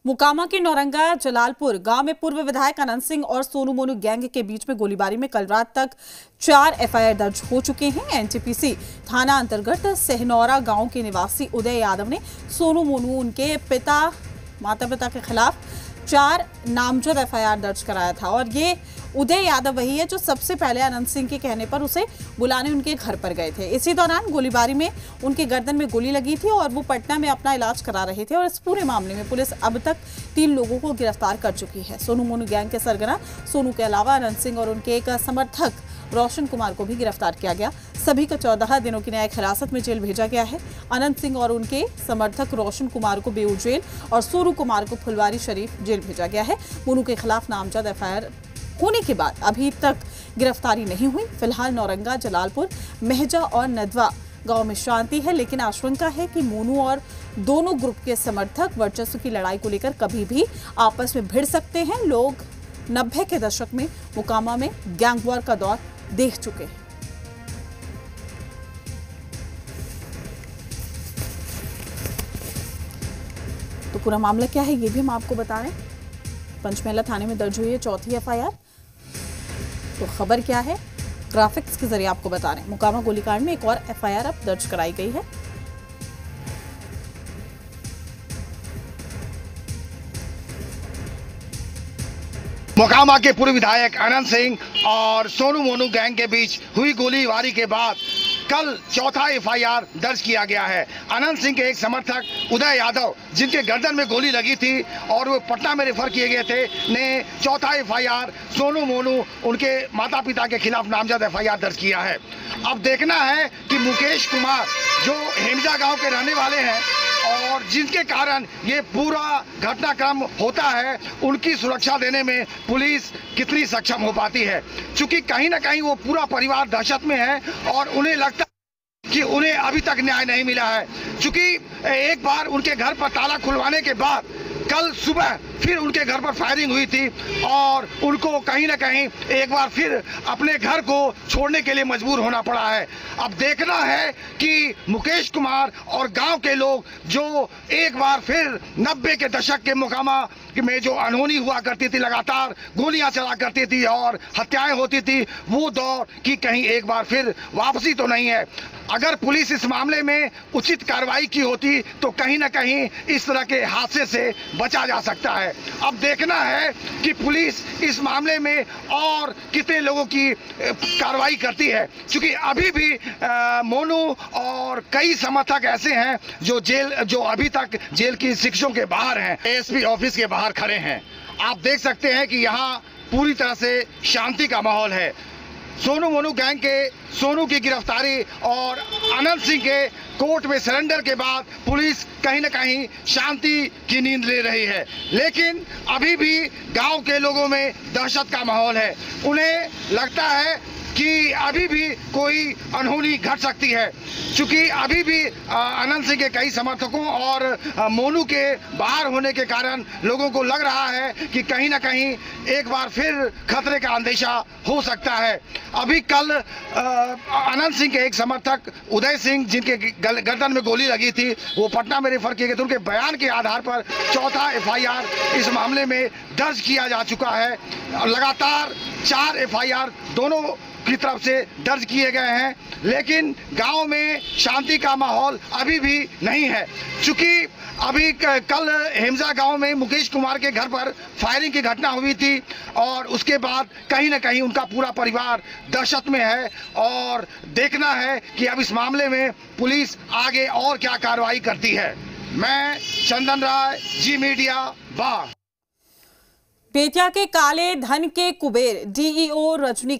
मोकामा के नौरंगा जलालपुर गांव में पूर्व विधायक अनंत सिंह और सोनू मोनू गैंग के बीच में गोलीबारी में कल रात तक 4 एफआईआर दर्ज हो चुके हैं। एनटीपीसी थाना अंतर्गत सहनौरा गांव के निवासी उदय यादव ने सोनू मोनू उनके माता पिता के खिलाफ 4 नामजद एफआईआर दर्ज कराया था और ये उदय यादव वही है जो सबसे पहले अनंत सिंह के कहने पर उसे बुलाने उनके घर पर गए थे। इसी दौरान गोलीबारी में उनके गर्दन में गोली लगी थी और वो पटना में अपना इलाज करा रहे थे और इस पूरे मामले में पुलिस अब तक 3 लोगों को गिरफ्तार कर चुकी है। सोनू मोनू गैंग के सरगना सोनू के अलावा अनंत सिंह और उनके एक समर्थक रोशन कुमार को भी गिरफ्तार किया गया। सभी को 14 दिनों की न्यायिक हिरासत में जेल भेजा गया है। अनंत सिंह और उनके समर्थक रोशन कुमार को बेऊर जेल और सोनू कुमार को फुलवारी शरीफ जेल भेजा गया है। मोनू के खिलाफ नामजद एफआईआर होने के बाद अभी तक गिरफ्तारी नहीं हुई। फिलहाल नौरंगा जलालपुर मेहजा और नदवा गांव में शांति है, लेकिन आशंका है कि मोनू और दोनों ग्रुप के समर्थक वर्चस्व की लड़ाई को लेकर कभी भी आपस में भिड़ सकते हैं। लोग 90 के दशक में मोकामा में गैंग वॉर का दौर देख चुके हैं। तो पूरा मामला क्या है ये भी हम आपको बता रहे हैं। पंचमेला थाने में दर्ज हुई है 4थी एफआईआर। तो खबर क्या है, ग्राफिक्स के जरिए आपको बता रहे हैं। मोकामा गोलीकांड में एक और एफआईआर अब दर्ज कराई गई है। मोकामा के पूर्व विधायक अनंत सिंह और सोनू मोनू गैंग के बीच हुई गोलीबारी के बाद कल 4था एफआईआर दर्ज किया गया है। अनंत सिंह के एक समर्थक उदय यादव, जिनके गर्दन में गोली लगी थी और वो पटना में रेफर किए गए थे, ने 4था एफआईआर सोनू मोनू उनके माता पिता के खिलाफ नामजद एफआईआर दर्ज किया है। अब देखना है कि मुकेश कुमार जो हेमजा गांव के रहने वाले हैं और जिनके कारण ये पूरा घटनाक्रम होता है, उनकी सुरक्षा देने में पुलिस कितनी सक्षम हो पाती है। क्योंकि कहीं ना कहीं वो पूरा परिवार दहशत में है और उन्हें लगता है कि उन्हें अभी तक न्याय नहीं मिला है। क्योंकि एक बार उनके घर पर ताला खुलवाने के बाद कल सुबह फिर उनके घर पर फायरिंग हुई थी और उनको कहीं ना कहीं एक बार फिर अपने घर को छोड़ने के लिए मजबूर होना पड़ा है। अब देखना है कि मुकेश कुमार और गांव के लोग जो एक बार फिर 90 के दशक के मोकामा में जो अनहोनी हुआ करती थी, लगातार गोलियां चला करती थी और हत्याएं होती थी, वो दौर की कहीं एक बार फिर वापसी तो नहीं है। अगर पुलिस इस मामले में उचित कार्रवाई की होती तो कहीं ना कहीं इस तरह के हादसे से बचा जा सकता है। अब देखना है कि पुलिस इस मामले में और कितने लोगों की कार्रवाई करती है, क्योंकि अभी भी मोनू और कई समर्थक ऐसे हैं जो अभी तक जेल की शिक्षों के बाहर हैं, एसपी ऑफिस के बाहर खड़े हैं। आप देख सकते हैं कि यहाँ पूरी तरह से शांति का माहौल है। सोनू मोनू गैंग के सोनू की गिरफ्तारी और अनंत सिंह के कोर्ट में सरेंडर के बाद पुलिस कहीं ना कहीं शांति की नींद ले रही है, लेकिन अभी भी गांव के लोगों में दहशत का माहौल है। उन्हें लगता है कि अभी भी कोई अनहोनी घट सकती है, क्योंकि अभी भी अनंत सिंह के कई समर्थकों और मोनू के बाहर होने के कारण लोगों को लग रहा है कि कहीं ना कहीं एक बार फिर खतरे का अंदेशा हो सकता है। अभी कल अनंत सिंह के एक समर्थक उदय सिंह, जिनके गर्दन में गोली लगी थी, वो पटना में रेफर किए गए थे। उनके बयान के आधार पर 4था एफआईआर इस मामले में दर्ज किया जा चुका है। लगातार 4 एफआईआर दोनों की तरफ से दर्ज किए गए हैं, लेकिन गांव में शांति का माहौल अभी भी नहीं है। क्योंकि अभी कल हेमजा गांव में मुकेश कुमार के घर पर फायरिंग की घटना हुई थी और उसके बाद कहीं ना कहीं उनका पूरा परिवार दहशत में है और देखना है कि अब इस मामले में पुलिस आगे और क्या कार्रवाई करती है। मैं चंदन राय, जी मीडिया, बाढ़। बेतिया के काले धन के कुबेर डीईओ रजनी